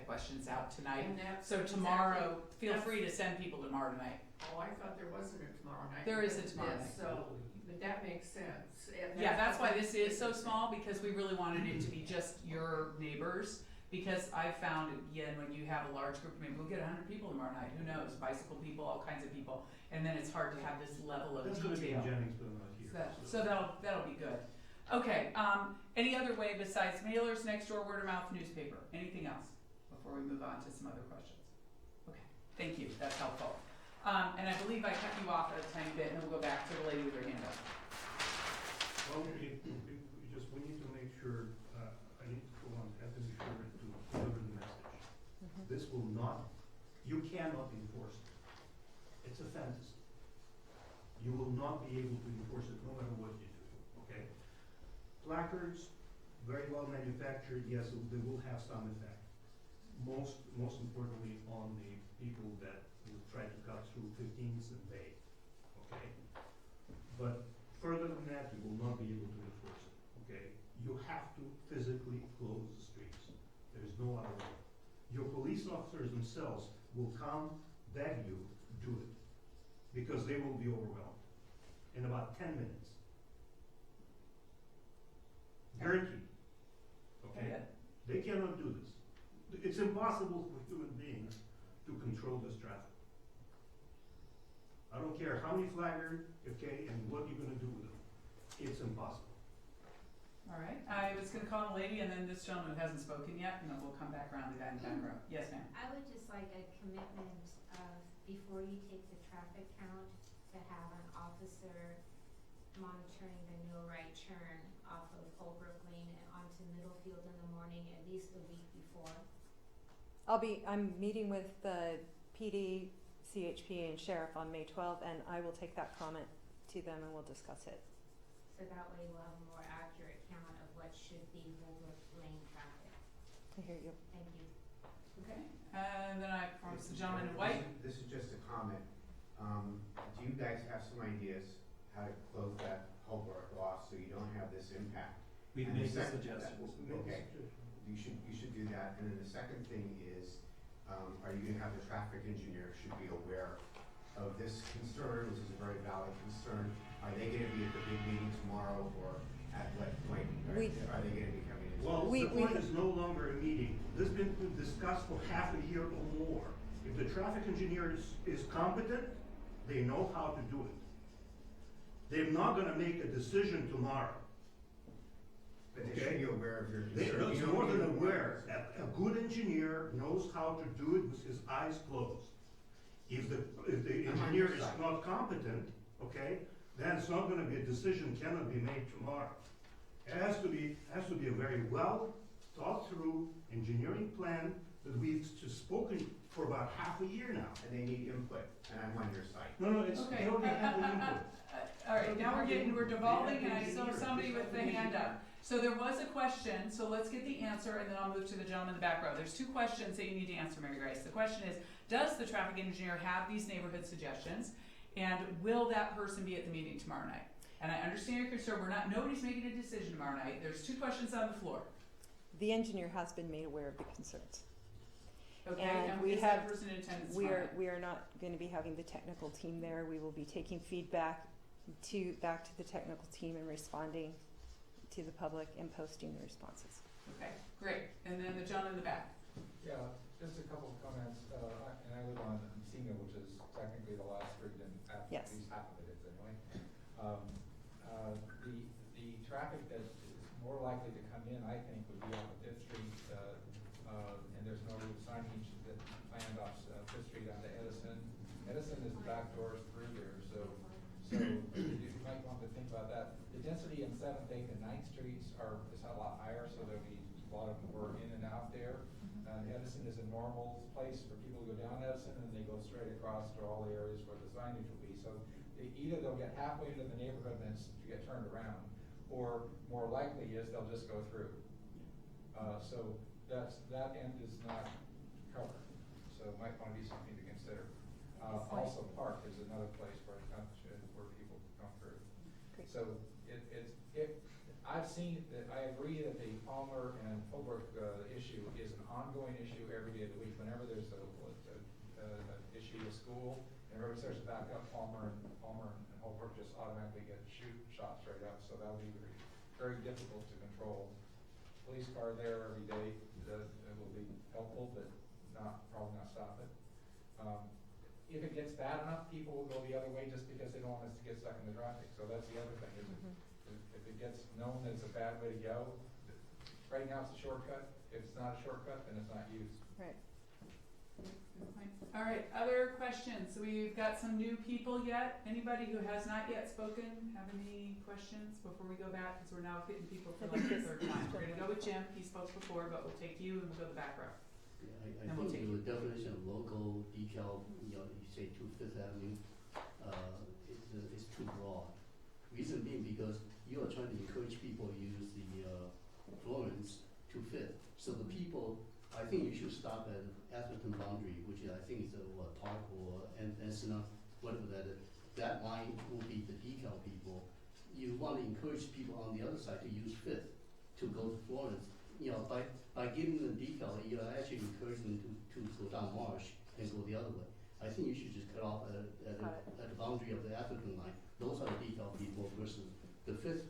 questions out tonight. And that's So tomorrow, exactly- feel that's- free to send people tomorrow night. Oh, I thought there wasn't a tomorrow night. There is a because of tomorrow this, night. So, but that makes sense. And Yeah, that's why what this is so small, because we really wanted it to be just your neighbors. Because I found, again, when you have a large group, maybe we'll get 100 people tomorrow night, who knows, bicycle people, all kinds of people. And then it's hard to have this level of That's gonna be in detail. Jennings, but not here. So that'll be good. Okay, any other way besides mailers, next door, word of mouth, newspaper, anything else before we move on to some other questions? Okay, thank you, that's helpful. And I believe I cut you off a tiny bit, and then we'll go back to the lady with her hand up. Well, we need to make sure, I need to go on Anthony Sherman to deliver the message. This will not, you cannot enforce it. It's a fantasy. You will not be able to enforce it no matter what you do, okay? Placards, very well manufactured, yes, they will have some effect. Most importantly on the people that will try to cut through 15th and Bay, okay? But further than that, you will not be able to enforce it, okay? You have to physically close the streets. There's no other way. Your police officers themselves will come, beg you, do it, because they will be overwhelmed in about 10 minutes. Guaranteed, okay? They cannot do this. It's impossible for human beings to control this traffic. I don't care how many flaggers, okay, and what you're gonna do with them. It's impossible. All right, I was gonna call a lady, and then this gentleman who hasn't spoken yet, and then we'll come back around the guy in the back row. Yes, ma'am? I would just like a commitment of, before you take the traffic count, to have an officer monitoring the no right turn off of Holbrook Lane and onto Middlefield in the morning, at least the week before. I'm meeting with the PD, CHP, and Sheriff on May 12th, and I will take that comment to them and we'll discuss it. So that way we'll have a more accurate count of what should be Holbrook Lane traffic. I hear you. Thank you. Okay, and then I promised the gentleman in white. This is just a comment. Do you guys have some ideas how to close that Holbrook off so you don't have this We've And the made the second- suggestions. Okay, you should do that, and then the second thing is, are you gonna have the traffic engineer should be aware of this concern, which is a very valid concern? Are they gonna be at the big meeting tomorrow, or at what point, are they gonna be coming in? Well, We- the point is no longer a meeting. This has been discussed for half a year or more. If the traffic engineer is competent, they know how to do it. They're not gonna make a decision tomorrow. But they should be aware of your They, concern. it's You don't more need than to- aware. A good engineer knows how to do it with his eyes closed. If the I'm on engineer your is side. not competent, okay, then it's not gonna be, a decision cannot be made tomorrow. It has to be a very well thought through engineering plan that we've just spoken for about half a year now. And they need input, and I'm on your side. No, it's, Okay. they already have the input. All right, now we're devolving, and I saw Engineer. somebody with the hand up. So there was a question, so let's get the answer, and then I'll move to the gentleman in the back row. There's two questions that you need to answer, Mary Grace. The question is, does the traffic engineer have these neighborhood suggestions? And will that person be at the meeting tomorrow night? And I understand your concern, nobody's making a decision tomorrow night. There's two questions on the floor. The engineer has been made aware of the concerns. Okay, And and we is that have- person in attendance We tomorrow are, night? we are not gonna be having the technical team there. We will be taking feedback back to the technical team and responding to the public and posting the responses. Okay, great. And then the gentleman in the back. Yeah, just a couple of comments, and I live on Encino, which is technically the last street, and at Yes. least half of it is anyway. The traffic that is more likely to come in, I think, would be off of Fifth Street, and there's no signage that planned off Fifth Street onto Edison. Edison is the back doors through there, so you might want to think about that. The density in Seventh, Eighth, and Ninth Streets is a lot higher, so there'll be a lot of them were in and out there. Edison is a normal place for people to go down Edison, and they go straight across to all the areas where the signage will be. So either they'll get halfway into the neighborhood and then get turned around, or more likely is they'll just go through. So that end is not covered, so it might want to be something to consider. Also, Park is another place where people come through. Great. So I've seen that, I agree that the Palmer and Holbrook issue is an ongoing issue every day of the week. Whenever there's an issue with school, and everybody starts to back up, Palmer and Holbrook just automatically get shot straight up, so that would be very difficult to control. Police car there every day, it will be helpful, but probably not stop it. If it gets bad enough, people will go the other way just because they don't want us to get stuck in the traffic. So that's the other thing, is if it gets known that it's a bad way to go, right now it's a shortcut. If it's not a shortcut, then it's not used. Right. Good point. All right, other questions? So we've got some new people yet. Anybody who has not yet spoken, have any questions before we go back? Because we're now getting people for like the third time. We're gonna go with Jim, he spoke before, but we'll take you and we'll go to the back row. Yeah, And I we'll think take the definition of local decal, you say to Fifth Avenue, is too broad. Reason being because you are trying to encourage people to use the Florence to Fifth. So the people, I think you should stop at Atherton boundary, which I think is Tarp or Encino, whatever that is. That line will be the decal people. You want to encourage people on the other side to use Fifth to go to Florence. By giving them decal, you're actually encouraging them to go down Marsh and go the other way. I think you should just cut off at the boundary of the Atherton line. Those are the decal people versus the Fifth,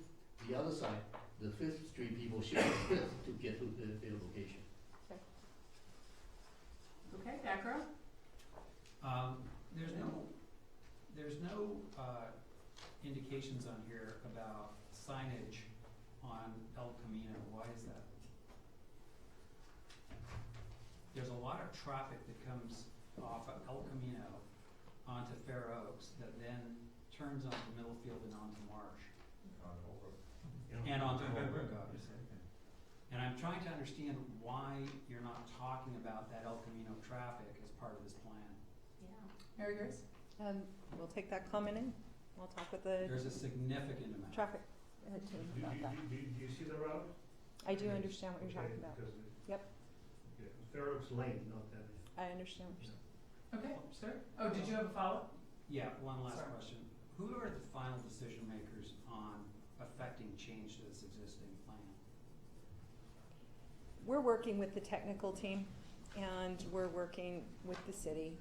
the other side, the Fifth Street people should use Fifth to get to their location. Okay, back row? There's no indications on here about signage on El Camino. Why is that? There's a lot of traffic that comes off of El Camino onto Fair Oaks that then turns onto Middlefield and onto Marsh. And onto Holbrook, obviously. And I'm trying to understand why you're not talking about that El Camino traffic as part of this plan. Yeah. Mary Grace? We'll take that comment in. I'll talk with the There's a significant amount. traffic team about that. Do you see the route? I do understand what you're talking about. Yep. Fair Oaks Lane, not that. I understand what you're saying. Okay, sir? Oh, did you have a follow-up? Yeah, one last Sorry. question. Who are the final decision makers on affecting change to this existing plan? We're working with the technical team, and we're working with the city.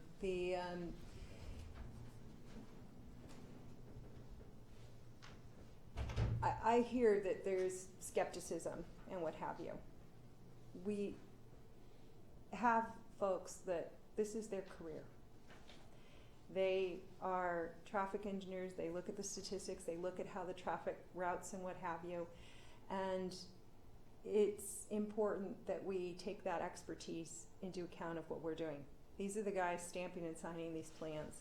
I hear that there's skepticism and what have you. We have folks that this is their career. They are traffic engineers, they look at the statistics, they look at how the traffic routes and what have you, and it's important that we take that expertise into account of what we're doing. These are the guys stamping and signing these plans.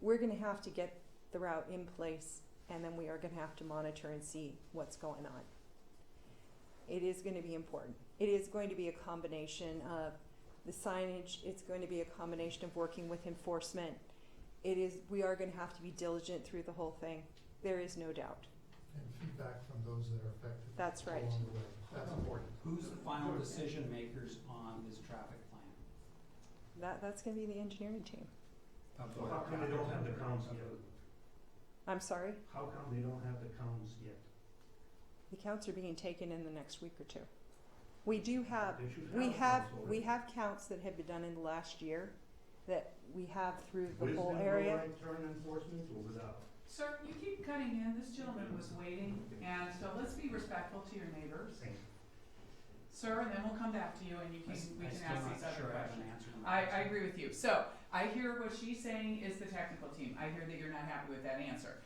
We're gonna have to get the route in place, and then we are gonna have to monitor and see what's going on. It is gonna be important. It is going to be a combination of the signage, it's going to be a combination of working with enforcement. We are gonna have to be diligent through the whole thing. There is no doubt. And feedback from those that are affected. That's right. Along the way. That's important. Who's the final decision makers on this traffic plan? That's gonna be the engineering team. Of So what how come they don't have the counts yet? I'm sorry? How come they don't have the counts yet? The counts are being taken in the next week or two. We do have, They should we have have, counts we already. have counts that have been done in the last year that we have through the With whole and area. right turn enforcement or without? Sir, you keep cutting in, this gentleman was waiting, and so let's be respectful to your neighbors. Thank you. Sir, and then we'll come back to you and we can I'm ask still these not other sure I have questions. an answer to that. I agree with you. So, I hear what she's saying is the technical team. I hear that you're not happy with that answer.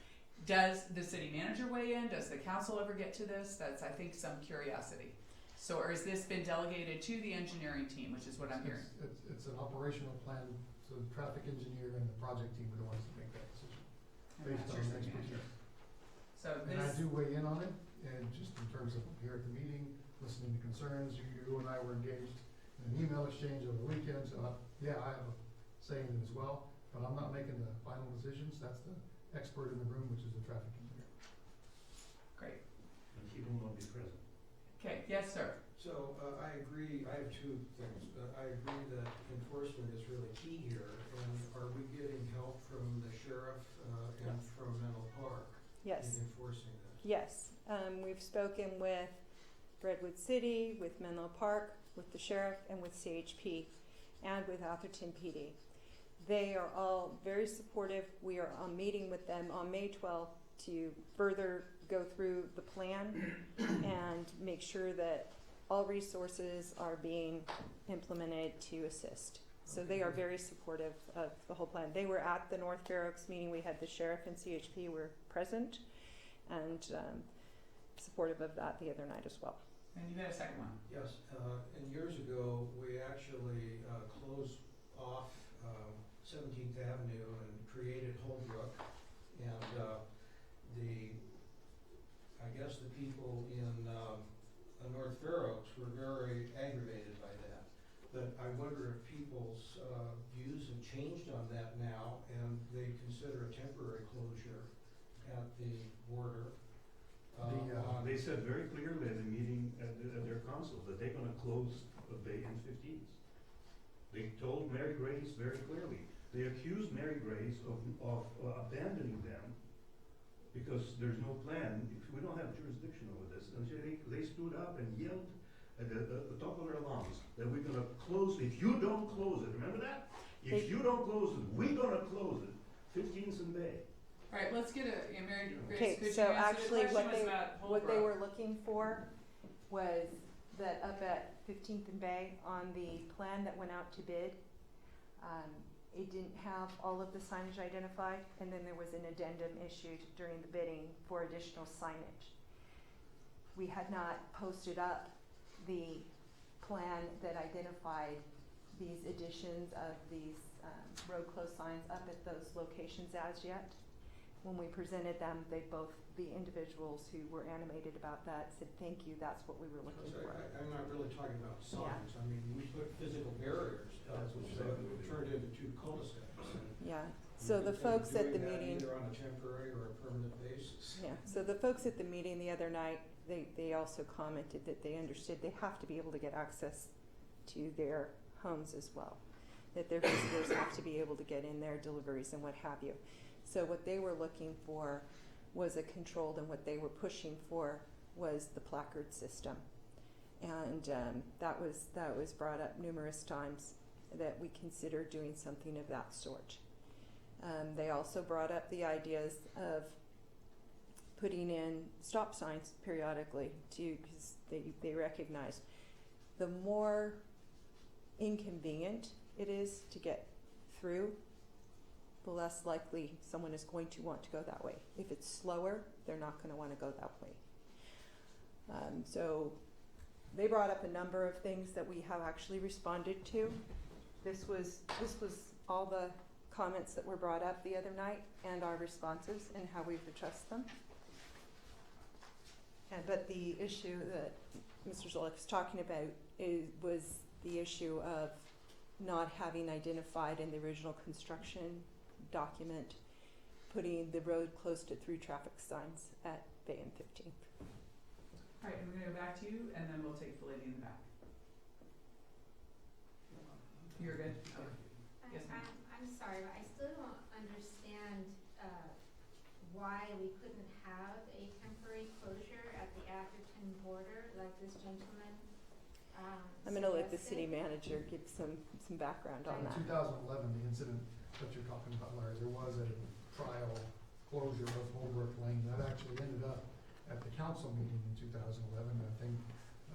Does the city manager weigh in? Does the council ever get to this? That's, I think, some curiosity. So, or has this been delegated to the engineering team, which is what I'm hearing? It's an operational plan, so the traffic engineer and the project team are the ones that make that decision. And Based that's on your city expertise. manager. So And I this, do weigh in on it, and just in terms of here at the meeting, listening to concerns, you and I were engaged in an email exchange over the weekend, so yeah, I have a say in it as well, but I'm not making the final decisions, that's the expert in the room, which is the traffic engineer. great. And he will not be present. Okay, yes, sir. So, I agree, I have two things. I agree that enforcement is really key here, and are we getting help from the sheriff, and from Menlo Park Yes, in enforcing this? yes. We've spoken with Redwood City, with Menlo Park, with the sheriff, and with CHP, and with Atherton PD. They are all very supportive. We are meeting with them on May 12th to further go through the plan and make sure that all resources are being implemented to assist. So they are very supportive of the whole plan. They were at the North Fair Oaks meeting. We had the sheriff and CHP were present and supportive of that the other night as well. And you got a second one. Yes, and years ago, we actually closed off 17th Avenue and created Holbrook. And I guess the people in North Fair Oaks were very aggravated by that. But I wonder if people's views have changed on that now, and they consider a temporary closure at the border. They said very clearly at the meeting at their council that they're gonna close the Bay and 15th. They told Mary Grace very clearly. They accused Mary Grace of abandoning them because there's no plan. We don't have jurisdiction over this. And they stood up and yelled at the top of their lungs that we're gonna close, if you don't close it, remember that? If you don't close it, we're gonna close it, 15th and Bay. All right, let's get Mary Grace, Okay, could you so answer the actually question what was they, about what they Holbrook. were looking for was that up at 15th and Bay on the plan that went out to bid, it didn't have all of the signage identified, and then there was an addendum issued during the bidding for additional signage. We had not posted up the plan that identified these additions of these road closed signs up at those locations as yet. When we presented them, the individuals who were animated about that said, thank you, that's what we were looking So for. I'm not really talking about signs. I mean, we put physical barriers up, which turned into two cul-de-sacs. Yeah, so the folks at the meeting, Either on a temporary or a permanent basis. yeah, so the folks at the meeting the other night, they also commented that they understood they have to be able to get access to their homes as well. That their visitors have to be able to get in their deliveries and what have you. So what they were looking for was a controlled, and what they were pushing for was the placard system. And that was brought up numerous times, that we consider doing something of that sort. They also brought up the ideas of putting in stop signs periodically too, because they recognize the more inconvenient it is to get through, the less likely someone is going to want to go that way. If it's slower, they're not going to want to go that way. So they brought up a number of things that we have actually responded to. This was all the comments that were brought up the other night, and our responses and how we've addressed them. But the issue that Mr. Zolik is talking about was the issue of not having identified in the original construction document, putting the road closed to through traffic signs at Bay and 15th. All right, and we're gonna go back to you, and then we'll take the lady in the back. You're good? Okay. Yes, ma'am. I'm sorry, but I still don't understand why we couldn't have a temporary closure at the Atherton border like this gentleman I'm going to let the suggested. city manager give some background on In that. 2011, the incident that you're talking about, Larry, there was a trial closure of Holbrook Lane. That actually ended up at the council meeting in 2011. I think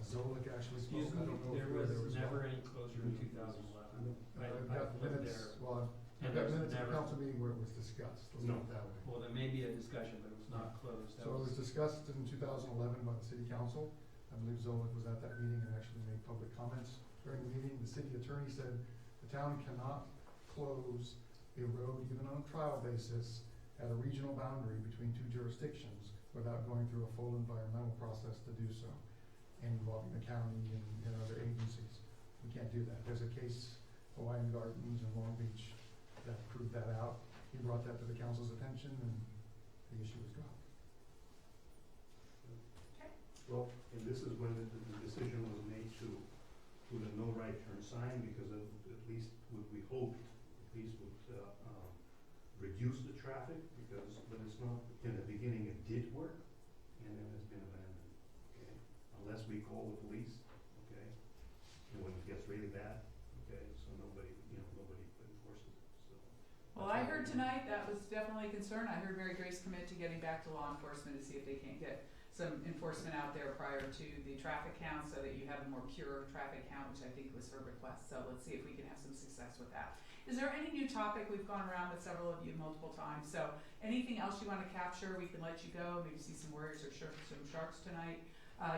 Zolik actually spoke. Excuse I me, don't know if there you were there was as well. never any closure in 2011. I've got I've lived minutes, there. well, And I've got there's minutes of the never- council meeting where it was discussed. Let's No. put it that way. Well, there may be a discussion, but it was not closed. That So it was discussed in 2011 by the city council. I believe Zolik was at that meeting and actually made public comments during the meeting. The city attorney said the town cannot close a road, even on a trial basis, at a regional boundary between two jurisdictions without going through a full environmental process to do so, and involving the county and other agencies. We can't do that. There's a case, Hawaiian Gardens in Long Beach, that proved that out. He brought that to the council's attention, and the issue was dropped. Well, and this is when the decision was made to put a no right turn sign, because of, at least what we hoped, at least would, reduce the traffic, because, but it's not, in the beginning it did work, and then it's been abandoned, okay? Unless we call the police, okay, and when it gets really bad, okay, so nobody enforces it, so. Well, I heard tonight that was definitely a concern. I heard Mary Grace commit to getting back to law enforcement to see if they can't get some enforcement out there prior to the traffic count, so that you have a more pure traffic count, which I think was her request. So let's see if we can have some success with that. Is there any new topic? We've gone around with several of you multiple times. So anything else you want to capture, we can let you go. Maybe see some warriors or some sharks tonight.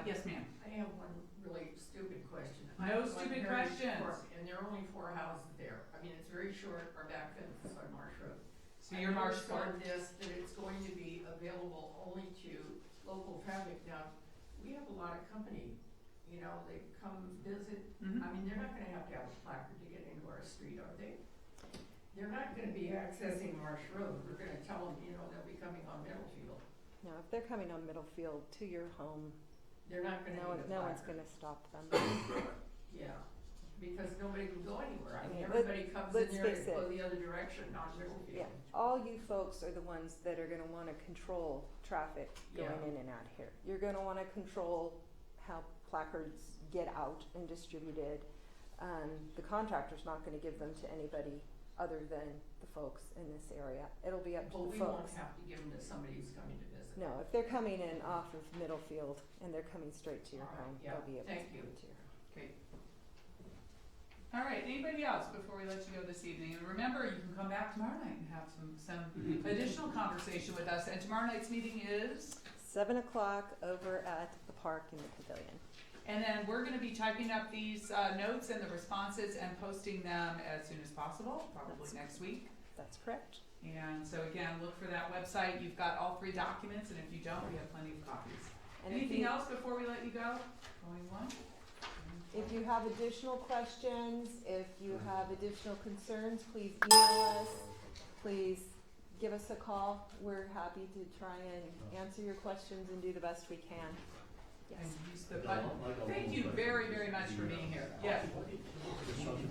Yes, ma'am. I have one really stupid question. No I live on stupid Heritage questions. Court, and there are only 4 houses there. I mean, it's very short, our back fence is on Marsh Road. So your Marsh I Court. noticed on this that it's going to be available only to local traffic. Now, we have a lot of company, you know, they come visit. Mhm. I mean, they're not gonna have to have a placard to get into our street, are they? They're not gonna be accessing Marsh Road. We're gonna tell them, you know, they'll be coming on Middlefield. Now, if they're coming on Middlefield to your home, They're not gonna need a placard. no one's going to stop them. Yeah, because nobody can go anywhere. I mean, Yeah, everybody comes in let's there face to go it. the other direction, not Middlefield. Yeah, all you folks are the ones that are going to want to control traffic going Yeah. in and out here. You're going to want to control how placards get out and distributed. The contractor's not going to give them to anybody other than the folks in this area. It'll be up to But the we won't folks. have to give them to somebody who's coming to visit. No, if they're coming in off of Middlefield and they're coming straight to your All right, home, yeah, they'll be able to thank come you. to your home. Great. All right, anybody else before we let you go this evening? And remember, you can come back tomorrow night and have some additional conversation with us. And tomorrow night's meeting is? 7 o'clock over at the park in the pavilion. And then we're gonna be typing up these notes and the responses and posting them as soon as possible, probably That's- next week. That's correct. And so again, look for that website. You've got all 3 documents, and if you don't, we have plenty of copies. And if Anything you- else before we let you go? Going once? If you have additional questions, if you have additional concerns, please email us. Please give us a call. We're happy to try and answer your questions and do the best we can. Yes. And use the button. Thank you very, very much for being here. Yes. Construction